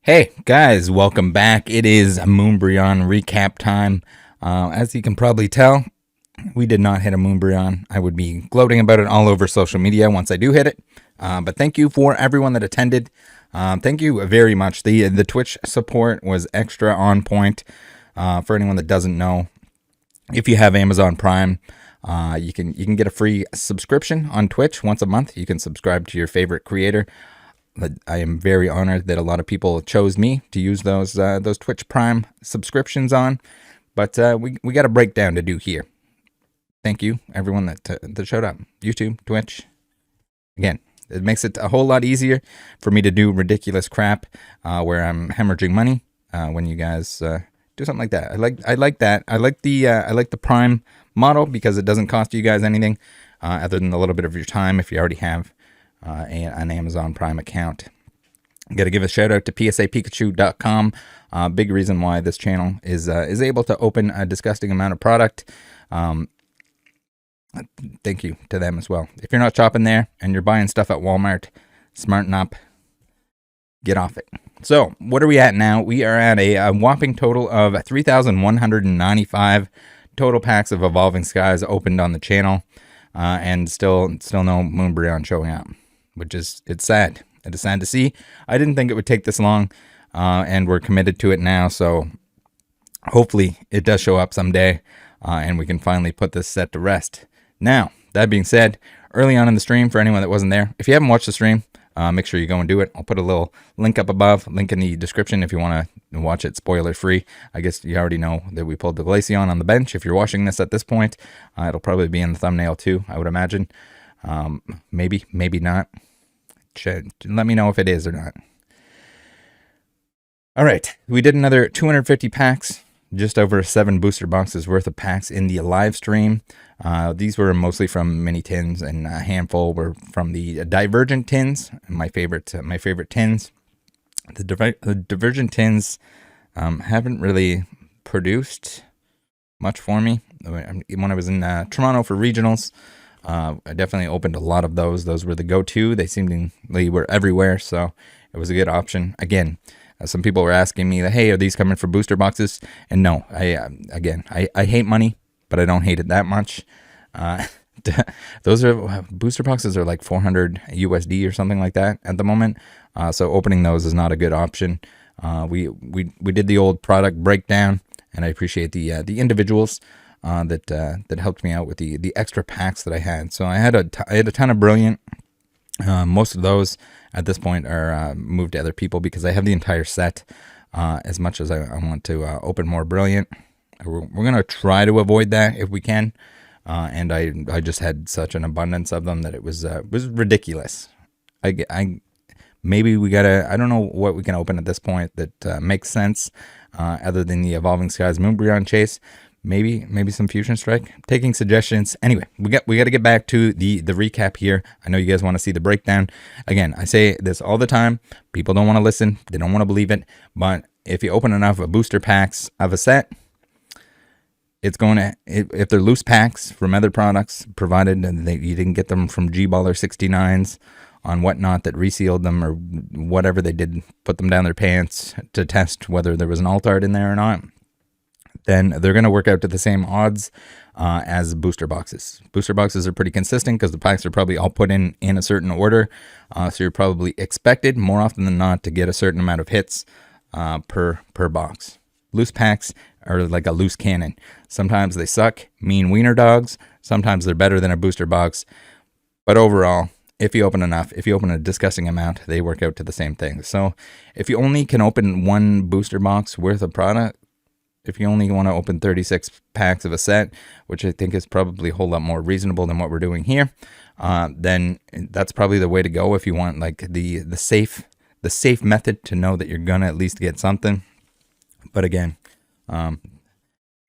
Hey guys, welcome back. It is Moonbreon recap time. As you can probably tell, we did not hit a Moonbreon. I would be gloating about it all over social media once I do hit it. But thank you for everyone that attended. Thank you very much. The Twitch support was extra on point. For anyone that doesn't know, if you have Amazon Prime, you can get a free subscription on Twitch once a month. You can subscribe to your favorite creator. I am very honored that a lot of people chose me to use those Twitch Prime subscriptions on, but we got a breakdown to do here. Thank you, everyone that showed up. YouTube, Twitch. Again, it makes it a whole lot easier for me to do ridiculous crap where I'm hemorrhaging money when you guys do something like that. I like that. I like the Prime model because it doesn't cost you guys anything other than a little bit of your time if you already have an Amazon Prime account. Got to give a shout out to psapikachu.com. Big reason why this channel is able to open a disgusting amount of product. Thank you to them as well. If you're not shopping there and you're buying stuff at Walmart, smarten up, get off it. So what are we at now? We are at a whopping total of 3,195 total packs of Evolving Skies opened on the channel, and still no Moonbreon showing up, which it's sad. It is sad to see. I didn't think it would take this long, and we're committed to it now, so hopefully it does show up someday, and we can finally put this set to rest. Now, that being said, early on in the stream, for anyone that wasn't there, if you haven't watched the stream, make sure you go and do it. I'll put a little link up above, link in the description if you want to watch it spoiler free. I guess you already know that we pulled the Glaceon on the bench. If you're watching this at this point, it'll probably be in the thumbnail too, I would imagine. Maybe not. Let me know if it is or not. All right, we did another 250 packs, just over 7 booster boxes worth of packs in the live stream. These were mostly from mini tins, and a handful were from the Divergent tins. My favorite tins. The Divergent tins haven't really produced much for me. When I was in Toronto for regionals, I definitely opened a lot of those. Those were the go-to. They seemingly were everywhere, so it was a good option. Again, some people were asking me, hey, are these coming for booster boxes? And no, I hate money, but I don't hate it that much. Those are booster boxes are like 400 USD or something like that at the moment. So opening those is not a good option. We did the old product breakdown, and I appreciate the individuals that helped me out with the extra packs that I had. So I had a ton of Brilliant. Most of those at this point are moved to other people because I have the entire set. As much as I want to open more Brilliant, we're gonna try to avoid that if we can. And I just had such an abundance of them that it was ridiculous. Maybe we gotta, I don't know what we can open at this point that makes sense other than the Evolving Skies Moonbreon chase. Maybe some Fusion Strike. Taking suggestions. Anyway, we got to get back to the recap here. I know you guys want to see the breakdown. Again, I say this all the time. People don't want to listen. They don't want to believe it. But if you open enough booster packs of a set, it's going to, if they're loose packs from other products, provided you didn't get them from G-Baller 69s on whatnot that resealed them or whatever they did, put them down their pants to test whether there was an alt art in there or not, then they're going to work out to the same odds as booster boxes. Booster boxes are pretty consistent because the packs are probably all put in a certain order. So you're probably expected more often than not to get a certain amount of hits per box. Loose packs are like a loose cannon. Sometimes they suck, mean wiener dogs. Sometimes they're better than a booster box. But overall, if you open enough, if you open a disgusting amount, they work out to the same thing. So if you only can open one booster box worth of product, if you only want to open 36 packs of a set, which I think is probably a whole lot more reasonable than what we're doing here, then that's probably the way to go if you want like the safe method to know that you're gonna at least get something. But again, I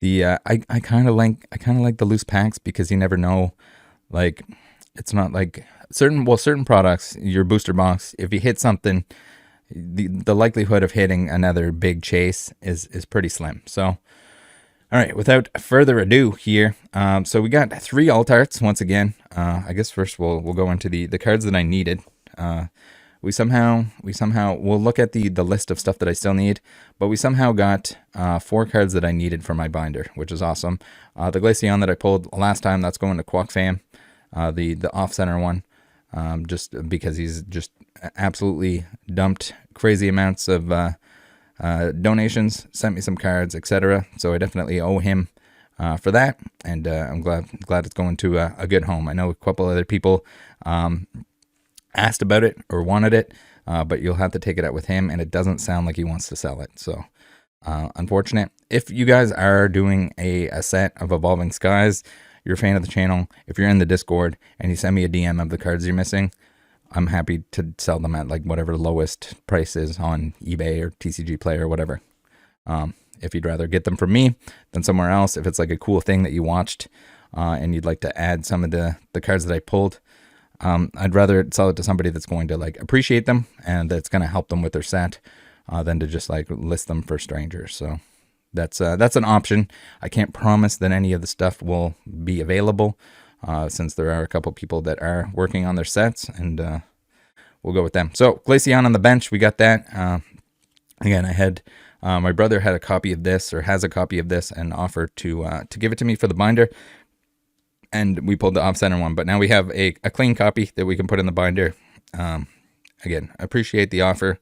kind of like the loose packs because you never know. Like, it's not like certain products, your booster box, if you hit something, the likelihood of hitting another big chase is pretty slim. So, all right, without further ado here, so we got 3 alt arts once again. I guess first we'll go into the cards that I needed. we'll look at the list of stuff that I still need, but we somehow got 4 cards that I needed for my binder, which is awesome. The Glaceon that I pulled last time, that's going to Quack Fam, the off-center one, just because he's just absolutely dumped crazy amounts of donations, sent me some cards, etc. So I definitely owe him for that, and I'm glad it's going to a good home. I know a couple other people asked about it or wanted it, but you'll have to take it out with him, and it doesn't sound like he wants to sell it. So unfortunate. If you guys are doing a set of Evolving Skies, you're a fan of the channel, if you're in the Discord and you send me a DM of the cards you're missing, I'm happy to sell them at like whatever the lowest price is on eBay or TCG Player or whatever. If you'd rather get them from me than somewhere else, if it's like a cool thing that you watched and you'd like to add some of the cards that I pulled, I'd rather sell it to somebody that's going to like appreciate them and that's going to help them with their set than to just like list them for strangers. So that's an option. I can't promise that any of the stuff will be available since there are a couple people that are working on their sets, and we'll go with them. So Glaceon on the bench, we got that. Again, I had my brother had a copy of this, or has a copy of this, and offered to give it to me for the binder. And we pulled the off-center one, but now we have a clean copy that we can put in the binder. Again, I appreciate the offer.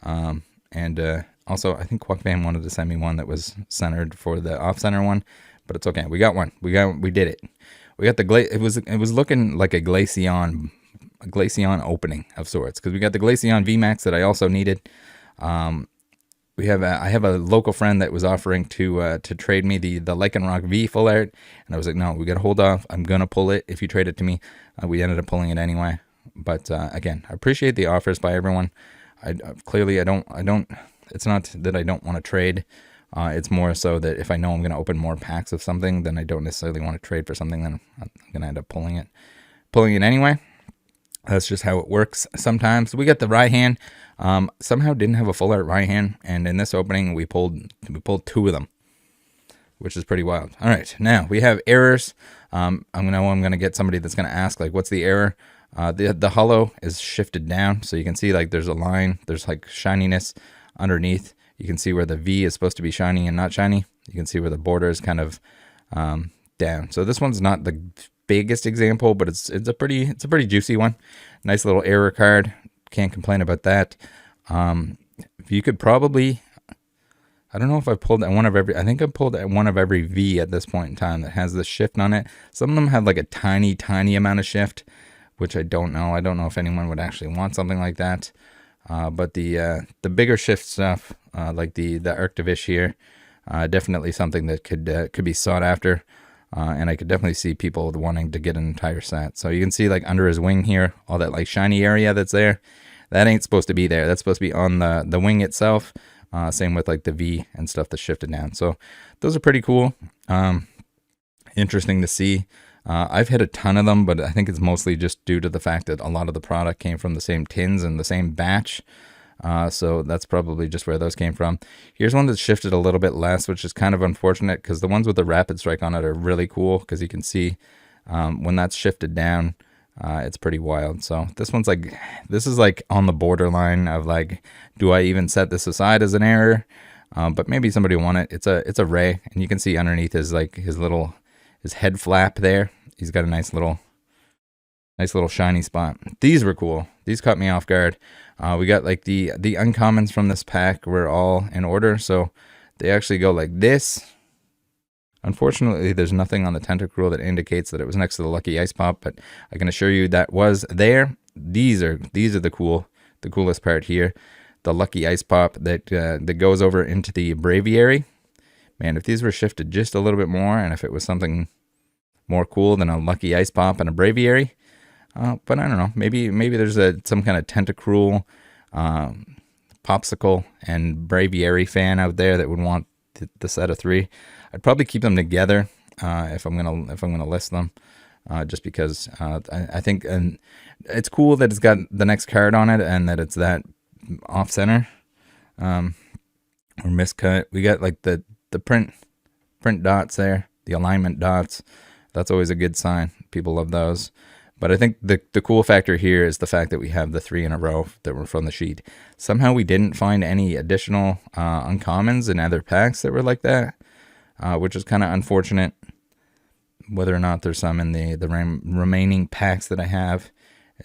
And also, I think Quack Fam wanted to send me one that was centered for the off-center one, but it's okay. We got one. We did it. We got the it was looking like a Glaceon opening of sorts, because we got the Glaceon VMAX that I also needed. I have a local friend that was offering to trade me the Lycanroc V full art, and I was like, no, we gotta hold off. I'm gonna pull it if you trade it to me. We ended up pulling it anyway. But again, I appreciate the offers by everyone. Clearly I don't. It's not that I don't want to trade. It's more so that if I know I'm gonna open more packs of something, then I don't necessarily want to trade for something. Then I'm gonna end up pulling it anyway. That's just how it works sometimes. We got the Raihan. Somehow didn't have a full art Raihan, and in this opening we pulled 2 of them, which is pretty wild. All right, now we have errors. I'm gonna get somebody that's gonna ask like, what's the error? The hollow is shifted down, so you can see like there's a line. There's like shininess underneath. You can see where the V is supposed to be shiny and not shiny. You can see where the border is kind of down. So this one's not the biggest example, but it's a pretty juicy one. Nice little error card. Can't complain about that. You could probably, I don't know if I pulled at one of every, I think I pulled at one of every V at this point in time that has the shift on it. Some of them have like a tiny amount of shift, which I don't know. I don't know if anyone would actually want something like that. But the bigger shift stuff, like the Arctivish here, definitely something that could be sought after. And I could definitely see people wanting to get an entire set. So you can see like under his wing here, all that like shiny area that's there, that ain't supposed to be there. That's supposed to be on the wing itself. Same with like the V and stuff that's shifted down. So those are pretty cool. Interesting to see. I've hit a ton of them, but I think it's mostly just due to the fact that a lot of the product came from the same tins and the same batch. So that's probably just where those came from. Here's one that's shifted a little bit less, which is kind of unfortunate because the ones with the rapid strike on it are really cool, because you can see when that's shifted down, it's pretty wild. So this is like on the borderline of like, do I even set this aside as an error? But maybe somebody will want it. It's a Ray, and you can see underneath is like his head flap there. He's got a nice little shiny spot. These were cool. These caught me off guard. We got like the uncommons from this pack were all in order, so they actually go like this. Unfortunately, there's nothing on the Tentacruel that indicates that it was next to the Lucky Ice Pop, but I can assure you that was there. These are the coolest part here. The Lucky Ice Pop that goes over into the Braviary. Man, if these were shifted just a little bit more, and if it was something more cool than a Lucky Ice Pop and a Braviary, but I don't know. Maybe there's some kind of Tentacruel, Popsicle, and Braviary fan out there that would want the set of 3. I'd probably keep them together if I'm gonna list them, just because I think, and it's cool that it's got the next card on it and that it's that off center or miscut. We got like the print dots there, the alignment dots. That's always a good sign. People love those. But I think the cool factor here is the fact that we have the 3 in a row that were from the sheet. Somehow we didn't find any additional uncommons in other packs that were like that, which is kind of unfortunate. Whether or not there's some in the remaining packs that I have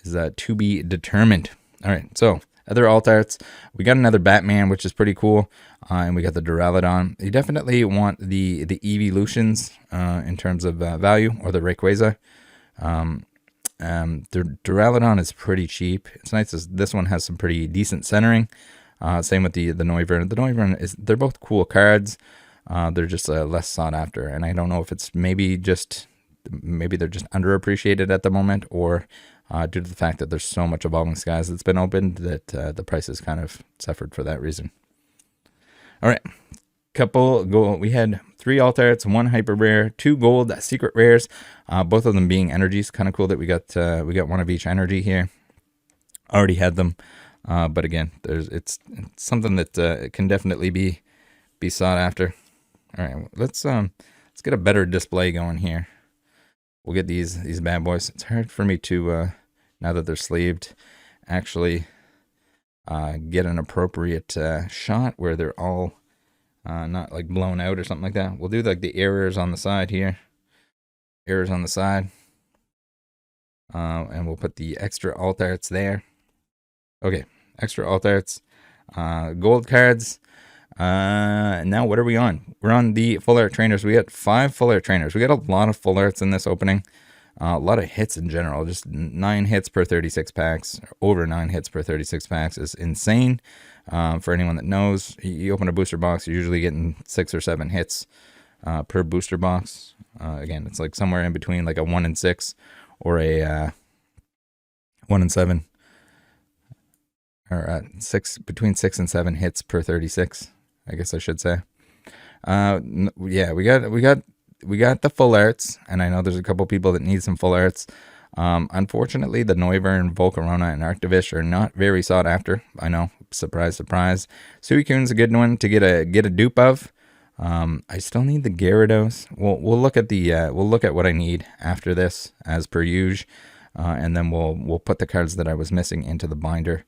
is to be determined. All right, so other alt arts. We got another Batman, which is pretty cool, and we got the Duraludon. You definitely want the evolutions in terms of value, or the Rayquaza. The Duraludon is pretty cheap. It's nice. This one has some pretty decent centering. Same with the Noivern. The Noivern they're both cool cards. They're just less sought after, and I don't know if it's maybe they're just underappreciated at the moment, or due to the fact that there's so much Evolving Skies that's been opened that the prices kind of suffered for that reason. All right, we had 3 alt arts, 1 hyper rare, 2 gold secret rares, both of them being energies. Kind of cool that we got 1 of each energy here. Already had them, but again, it's something that can definitely be sought after. All right, let's get a better display going here. We'll get these bad boys. It's hard for me to now that they're sleeved, actually get an appropriate shot where they're all not like blown out or something like that. We'll do like the errors on the side here. Errors on the side. And we'll put the extra alt arts there. Okay, extra alt arts. Gold cards. Now what are we on? We're on the full art trainers. We got 5 full art trainers. We got a lot of full arts in this opening. A lot of hits in general. Just 9 hits per 36 packs. Over 9 hits per 36 packs is insane. For anyone that knows, you open a booster box, you're usually getting 6 or 7 hits per booster box. Again, it's like somewhere in between like a 1 and 6 or a 1 and 7. Or between 6 and 7 hits per 36, I guess I should say. Yeah, we got the full arts, and I know there's a couple people that need some full arts. Unfortunately, the Noivern, Volcarona, and Arctivish are not very sought after. I know, surprise, surprise. Suicune's a good one to get a dupe of. I still need the Gyarados. We'll look at what I need after this, as per usual, and then we'll put the cards that I was missing into the binder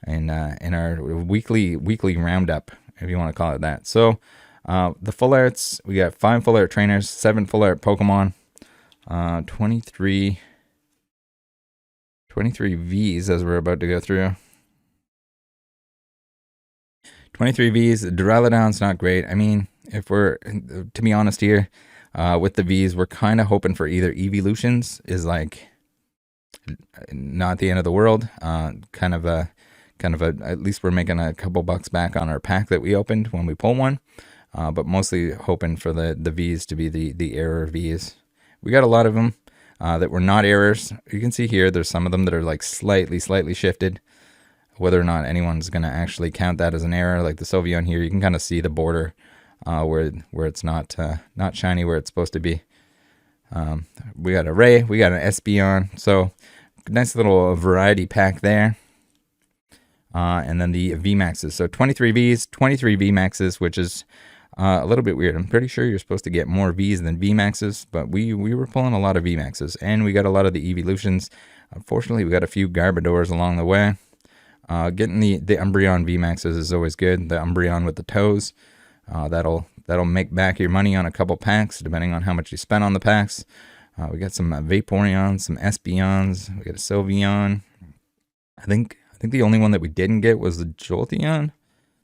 in our weekly roundup, if you want to call it that. So the full arts, we got 5 full art trainers, 7 full art Pokemon, 23 Vs as we're about to go through. 23 Vs. Duraludon's not great. I mean, if we're to be honest here, with the Vs, we're kind of hoping for either evolutions is like not the end of the world. Kind of a at least we're making a couple bucks back on our pack that we opened when we pull one. But mostly hoping for the Vs to be the error Vs. We got a lot of them that were not errors. You can see here there's some of them that are like slightly shifted. Whether or not anyone's going to actually count that as an error, like the Sylveon here, you can kind of see the border where it's not shiny where it's supposed to be. We got a Ray, we got an Espeon, so nice little variety pack there. And then the VMAXs. So 23 Vs, 23 VMAXs, which is a little bit weird. I'm pretty sure you're supposed to get more Vs than VMAXs, but we were pulling a lot of VMAXs, and we got a lot of the evolutions. Unfortunately, we got a few Garbodors along the way. Getting the Umbreon VMAXs is always good. The Umbreon with the toes. That'll make back your money on a couple packs, depending on how much you spent on the packs. We got some Vaporeons, some Espeons. We got a Sylveon. I think the only one that we didn't get was the Jolteon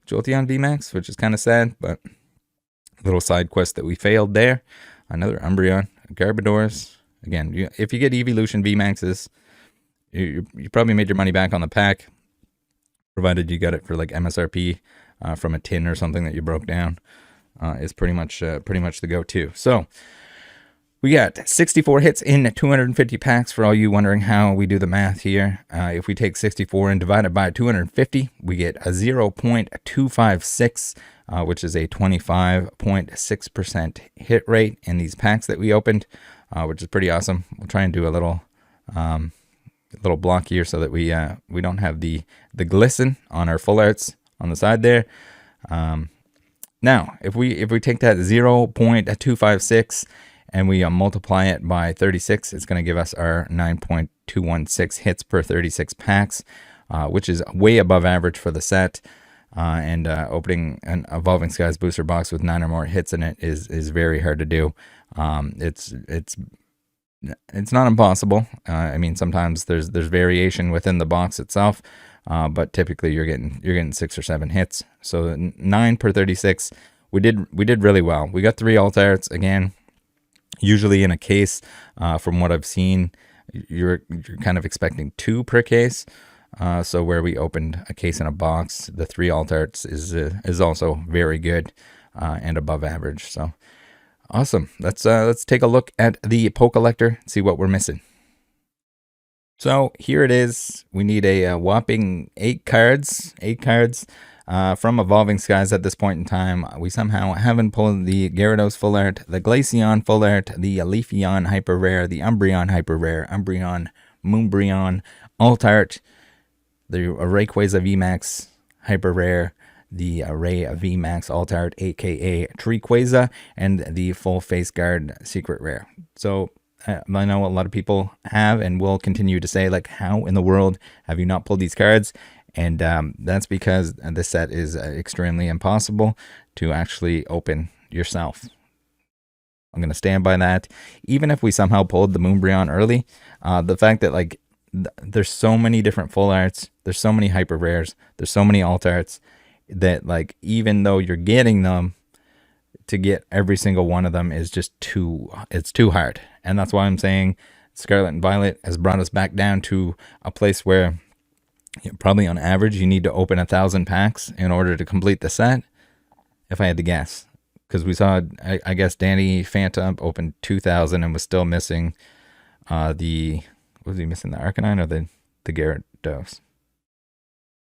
VMAX, which is kind of sad, but a little side quest that we failed there. Another Umbreon, Garbodors. Again, if you get Evolution VMAXs, you probably made your money back on the pack, provided you got it for like MSRP from a tin or something that you broke down. Is pretty much the go-to. So we got 64 hits in 250 packs for all you wondering how we do the math here. If we take 64 and divide it by 250, we get a 0.256, which is a 25.6% hit rate in these packs that we opened, which is pretty awesome. We'll try and do a little block here so that we don't have the glisten on our full arts on the side there. Now, if we take that 0.256 and we multiply it by 36, it's going to give us our 9.216 hits per 36 packs, which is way above average for the set. And opening an Evolving Skies booster box with 9 or more hits in it is very hard to do. It's not impossible. I mean, sometimes there's variation within the box itself, but typically you're getting 6 or 7 hits. So 9 per 36. We did really well. We got 3 alt arts again. Usually in a case, from what I've seen, you're kind of expecting 2 per case. So where we opened a case in a box, the 3 alt arts is also very good and above average. So awesome. Let's take a look at the Pokelector, see what we're missing. So here it is. We need a whopping 8 cards. 8 cards from Evolving Skies at this point in time. We somehow haven't pulled the Gyarados full art, the Glaceon full art, the Leafeon hyper rare, the Umbreon hyper rare, Umbreon, Moonbreon alt art, the Rayquaza VMAX hyper rare, the Array VMAX alt art, aka Treequaza, and the full face guard secret rare. So I know a lot of people have and will continue to say, like, how in the world have you not pulled these cards? And that's because this set is extremely impossible to actually open yourself. I'm going to stand by that. Even if we somehow pulled the Moonbreon early, the fact that, like, there's so many different full arts, there's so many hyper rares, there's so many alt arts that, like, even though you're getting them, to get every single one of them is just too hard. And that's why I'm saying Scarlet and Violet has brought us back down to a place where probably on average you need to open 1,000 packs in order to complete the set, if I had to guess. Because we saw, I guess, Danny Phantom opened 2,000 and was still missing was he missing the Arcanine or the Gyarados?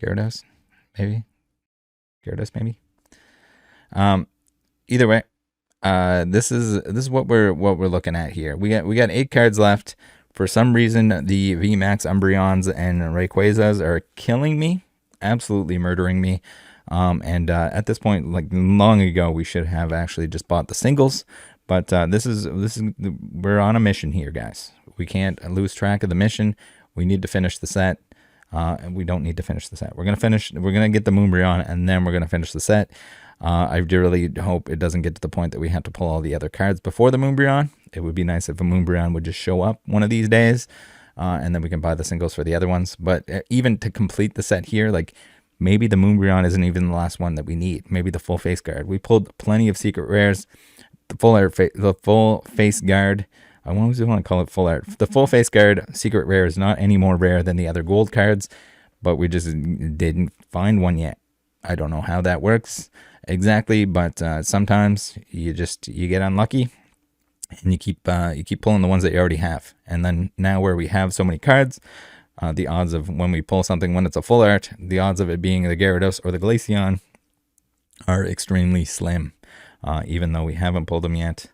Gyarados, maybe. Gyarados, maybe. Either way, this is what we're looking at here. We got 8 cards left. For some reason, the VMAX Umbreons and Rayquazas are killing me, absolutely murdering me. And at this point, like long ago, we should have actually just bought the singles. But this is we're on a mission here, guys. We can't lose track of the mission. We need to finish the set. And we don't need to finish the set. We're gonna get the Moonbreon, and then we're gonna finish the set. I really hope it doesn't get to the point that we have to pull all the other cards before the Moonbreon. It would be nice if a Moonbreon would just show up one of these days, and then we can buy the singles for the other ones. But even to complete the set here, like, maybe the Moonbreon isn't even the last one that we need. Maybe the full face guard. We pulled plenty of secret rares. The full face guard. I always want to call it full art. The full face guard secret rare is not any more rare than the other gold cards, but we just didn't find one yet. I don't know how that works exactly, but sometimes you get unlucky and you keep pulling the ones that you already have. And then now where we have so many cards, the odds of when we pull something when it's a full art, the odds of it being the Gyarados or the Glaceon are extremely slim. Even though we haven't pulled them yet,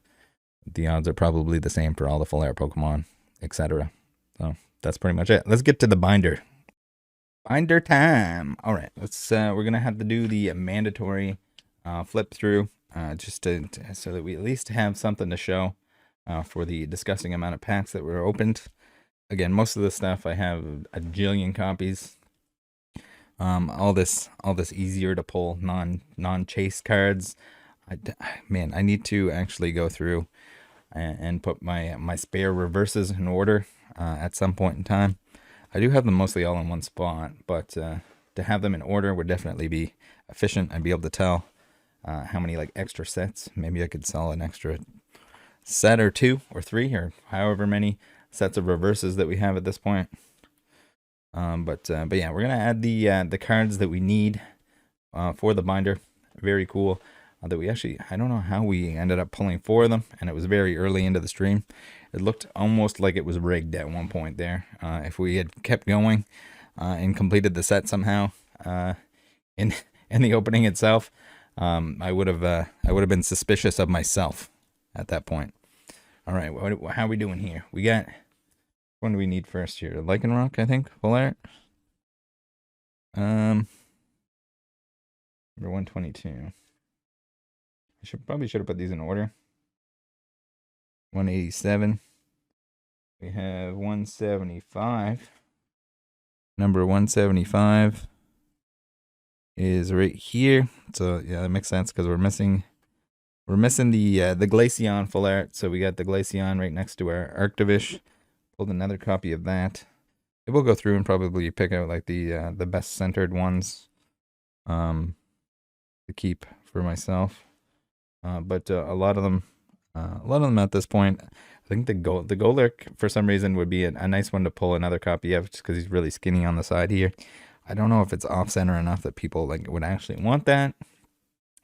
the odds are probably the same for all the full art Pokemon, etc. So that's pretty much it. Let's get to the binder. Binder time. All right, we're gonna have to do the mandatory flip through, just so that we at least have something to show for the disgusting amount of packs that were opened. Again, most of the stuff I have a jillion copies. All this easier to pull non-chase cards. I need to actually go through and put my spare reverses in order at some point in time. I do have them mostly all in one spot, but to have them in order would definitely be efficient. I'd be able to tell how many, like, extra sets. Maybe I could sell an extra set or 2 or 3 or however many sets of reverses that we have at this point. But yeah, we're gonna add the cards that we need for the binder. Very cool. That we actually, I don't know how we ended up pulling 4 of them, and it was very early into the stream. It looked almost like it was rigged at one point there. If we had kept going and completed the set somehow in the opening itself, I would have been suspicious of myself at that point. All right, how are we doing here? We got, what do we need first here? Lycanroc, I think, full art. Number 122. Probably should have put these in order. 187. We have 175. Number 175 is right here. So yeah, that makes sense because we're missing the Glaceon full art. So we got the Glaceon right next to our Arctivish. Pulled another copy of that. We'll go through and probably pick out like the best centered ones to keep for myself. But a lot of them at this point. I think the Golurk for some reason would be a nice one to pull another copy of, just because he's really skinny on the side here. I don't know if it's off center enough that people like would actually want that.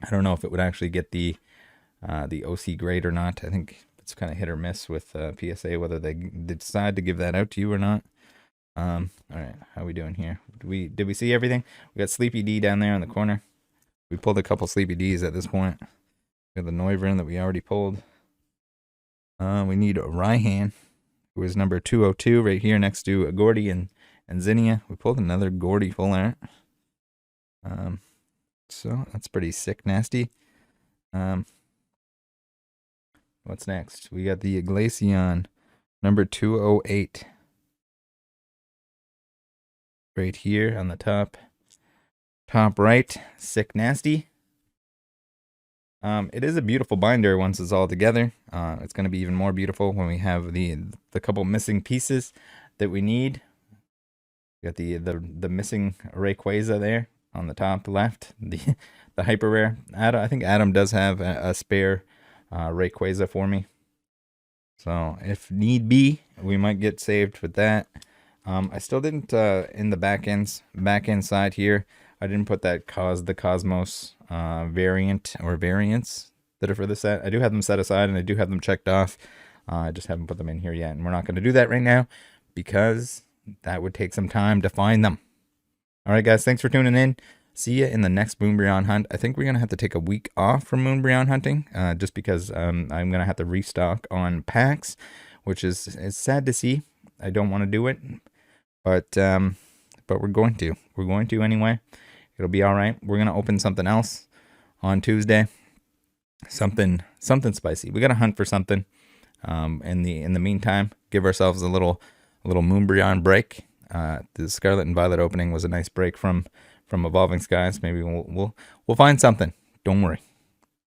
I don't know if it would actually get the OC grade or not. I think it's kind of hit or miss with PSA whether they decide to give that out to you or not. All right, how are we doing here? Did we see everything? We got Sleepy D down there in the corner. We pulled a couple Sleepy Ds at this point. We got the Noivern that we already pulled. We need Raihan, who is number 202 right here next to Gordy and Zinnia. We pulled another Gordy full art. So that's pretty sick, nasty. What's next? We got the Glaceon, number 208. Right here on the top right, sick, nasty. It is a beautiful binder once it's all together. It's going to be even more beautiful when we have the couple missing pieces that we need. We got the missing Rayquaza there on the top left, the hyper rare. I think Adam does have a spare Rayquaza for me, so if need be, we might get saved with that. I still didn't in the back end side here. I didn't put that the Cosmos variant or variants that are for the set. I do have them set aside and I do have them checked off. I just haven't put them in here yet, and we're not going to do that right now because that would take some time to find them. All right, guys, thanks for tuning in. See you in the next Moonbreon hunt. I think we're going to have to take a week off from Moonbreon hunting just because I'm going to have to restock on packs, which is sad to see. I don't want to do it, but we're going to. We're going to anyway. It'll be all right. We're gonna open something else on Tuesday. Something spicy. We gotta hunt for something. In the meantime, give ourselves a little Moonbreon break. The Scarlett and Violet opening was a nice break from Evolving Skies. Maybe we'll find something. Don't worry.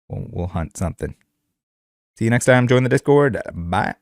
We'll hunt something. See you next time. Join the Discord. Bye.